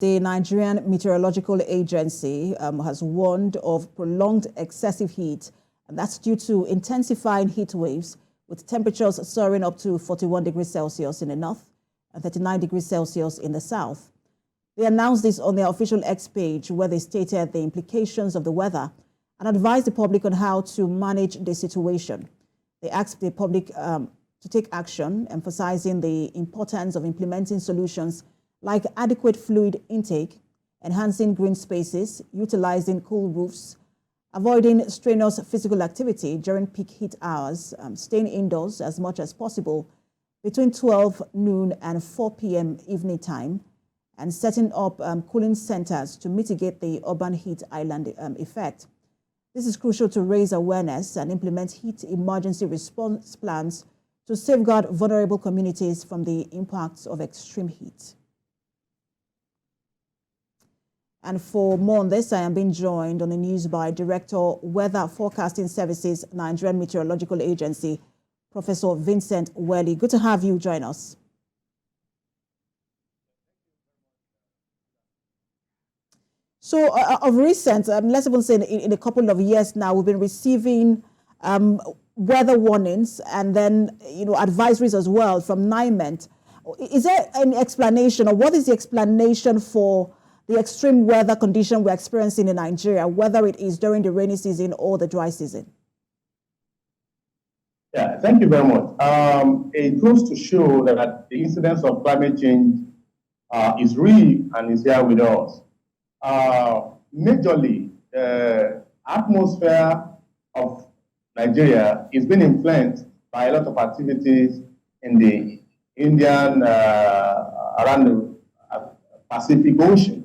The Nigerian Meteorological Agency has warned of prolonged excessive heat, and that's due to intensifying heat waves, with temperatures soaring up to 41 degrees Celsius in the north and 39 degrees Celsius in the south. They announced this on their official X page, where they stated the implications of the weather and advised the public on how to manage the situation. They asked the public to take action, emphasizing the importance of implementing solutions like adequate fluid intake, enhancing green spaces, utilizing cool roofs, avoiding strenuous physical activity during peak heat hours, staying indoors as much as possible between 12 noon and 4 p.m. evening time, and setting up cooling centers to mitigate the urban heat island effect. This is crucial to raise awareness and implement heat emergency response plans to safeguard vulnerable communities from the impacts of extreme heat. And for more on this, I am being joined on the news by Director, Weather Forecasting Services, Nigerian Meteorological Agency, Professor Vincent Welly. Good to have you join us. So of recent, let's even say in a couple of years now, we've been receiving weather warnings and then advisories as well from NiMET. Is there any explanation, or what is the explanation for the extreme weather condition we're experiencing in Nigeria, whether it is during the rainy season or the dry season? Yeah, thank you very much. It goes to show that the incidence of climate change is real and is here with us. Majorly, the atmosphere of Nigeria is being influenced by a lot of activities in the Indian, around the Pacific Ocean.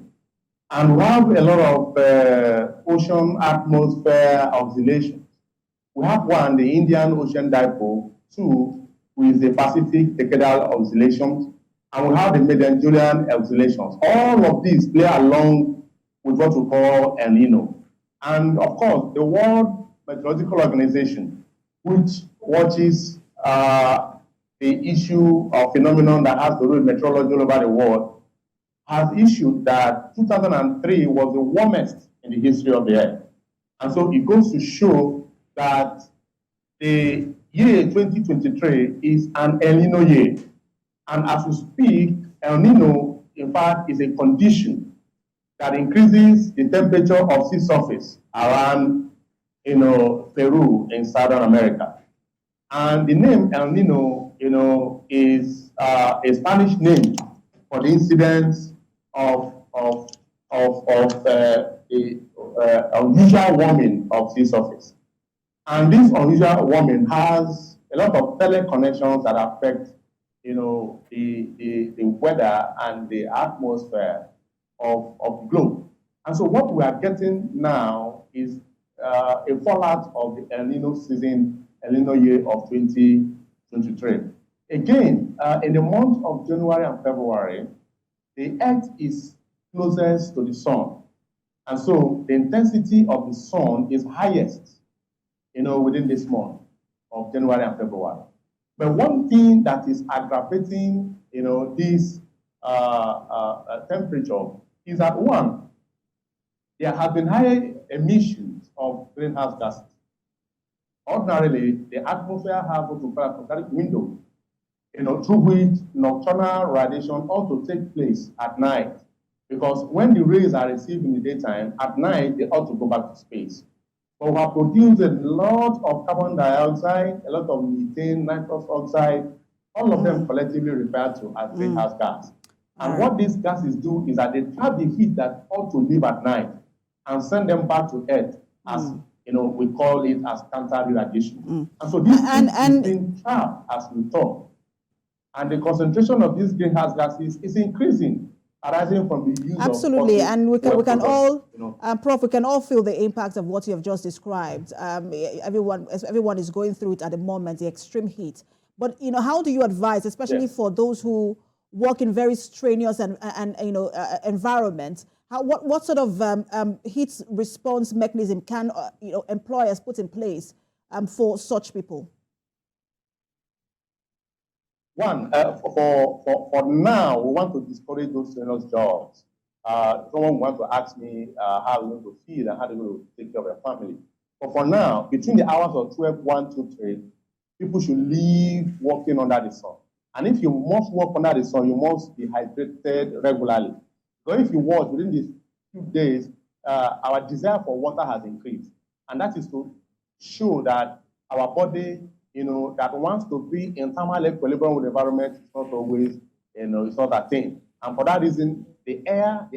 And we have a lot of ocean atmosphere oscillations. We have one, the Indian Ocean Dipole, two, with the Pacific Decadal oscillations, and we have the Mediterranean oscillations. All of these play along with what we call El Nino. And of course, the World Meteorological Organization, which watches the issue of phenomenon that has to do with meteorology all over the world, has issued that 2003 was the warmest in the history of the Earth. And so it goes to show that the year 2023 is an El Nino year. And as we speak, El Nino, in fact, is a condition that increases the temperature of sea surface around, Peru in Southern America. And the name El Nino, is a Spanish name for the incidence of unusual warming of sea surface. And this unusual warming has a lot of teleconnections that affect, the weather and the atmosphere of the globe. And so what we are getting now is a fallout of the El Nino season, El Nino year of 2023. Again, in the month of January and February, the Earth is closest to the sun. And so the intensity of the sun is highest, within this month of January and February. But one thing that is aggravating, this temperature is that, one, there have been high emissions of greenhouse gases. Ordinarily, the atmosphere has what we call a atmospheric window, through which nocturnal radiation ought to take place at night. Because when the rays are received in the daytime, at night, they ought to go back to space. But we have produced a lot of carbon dioxide, a lot of methane, nitrous oxide, all of them collectively referred to as greenhouse gas. And what these gases do is that they trap the heat that ought to live at night and send them back to Earth as, we call it as counter radiation. And so this is being trapped as we talk. And the concentration of these greenhouse gases is increasing, arising from the use absolutely, of and we can all, Prof, we can all feel the impact of what you have just described. Everyone is going through it at the moment, the extreme heat. But how do you advise, especially for those who work in very strenuous and environments? What sort of heat response mechanism can employers put in place for such people? One, for now, we want to discourage those strenuous jobs. someone wants to ask me how I'm going to feed and how they're going to take care of their family. But for now, between the hours of 12, 1, 2, 3, people should leave working under the sun. And if you must work under the sun, you must be hydrated regularly. So if you watch within these few days, our desire for water has increased. And that is to show that our body, that wants to be in thermal equilibrium with the environment, it's not always, it's not a thing. And for that reason, the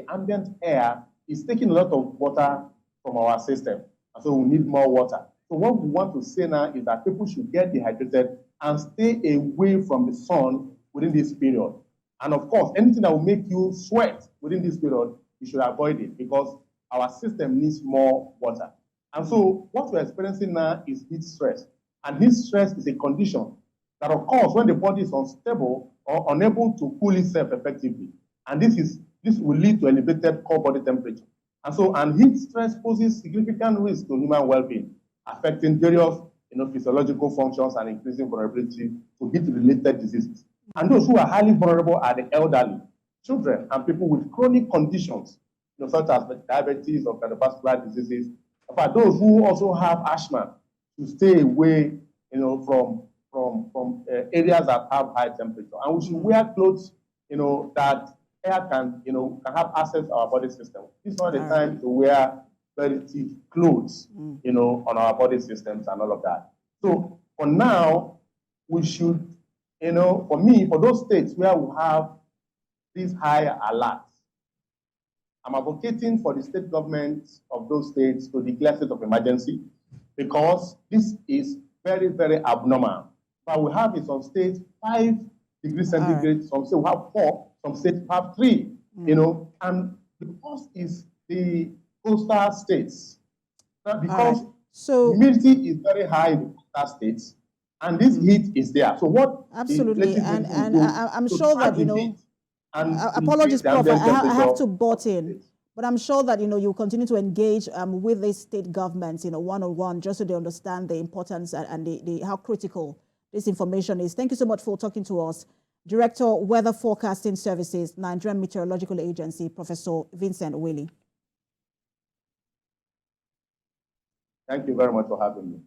ambient air is taking a lot of water from our system. And so we need more water. So what we want to say now is that people should get dehydrated and stay away from the sun within this period. And of course, anything that will make you sweat within this period, you should avoid it because our system needs more water. And so what we're experiencing now is heat stress. And heat stress is a condition that occurs when the body is unstable or unable to cool itself effectively. And this will lead to elevated core body temperature. And heat stress poses significant risk to human well-being, affecting various physiological functions and increasing vulnerability to heat-related diseases. And those who are highly vulnerable are the elderly, children, and people with chronic conditions, such as diabetes or cardiovascular diseases. In fact, those who also have asthma to stay away, from areas that have high temperature. And we should wear clothes, that air can have access to our body system. This is not the time to wear very thick clothes, on our body systems and all of that. So for now, we should, for those states where we have these high alerts, I'm advocating for the state governments of those states to declare state of emergency because this is very, very abnormal. But we have in some states 5 degrees centigrade, some states we have 4, some states have 3, and the cause is the coastal states. Because humidity is very high in the coastal states, and this heat is there. So what? Absolutely, and I'm sure that, apologies, Prof, I have to butt in. But I'm sure that, you continue to engage with the state governments, one-on-one, just so they understand the importance and how critical this information is. Thank you so much for talking to us. Director, Weather Forecasting Services, Nigerian Meteorological Agency, Professor Vincent Willie. Thank you very much for having me.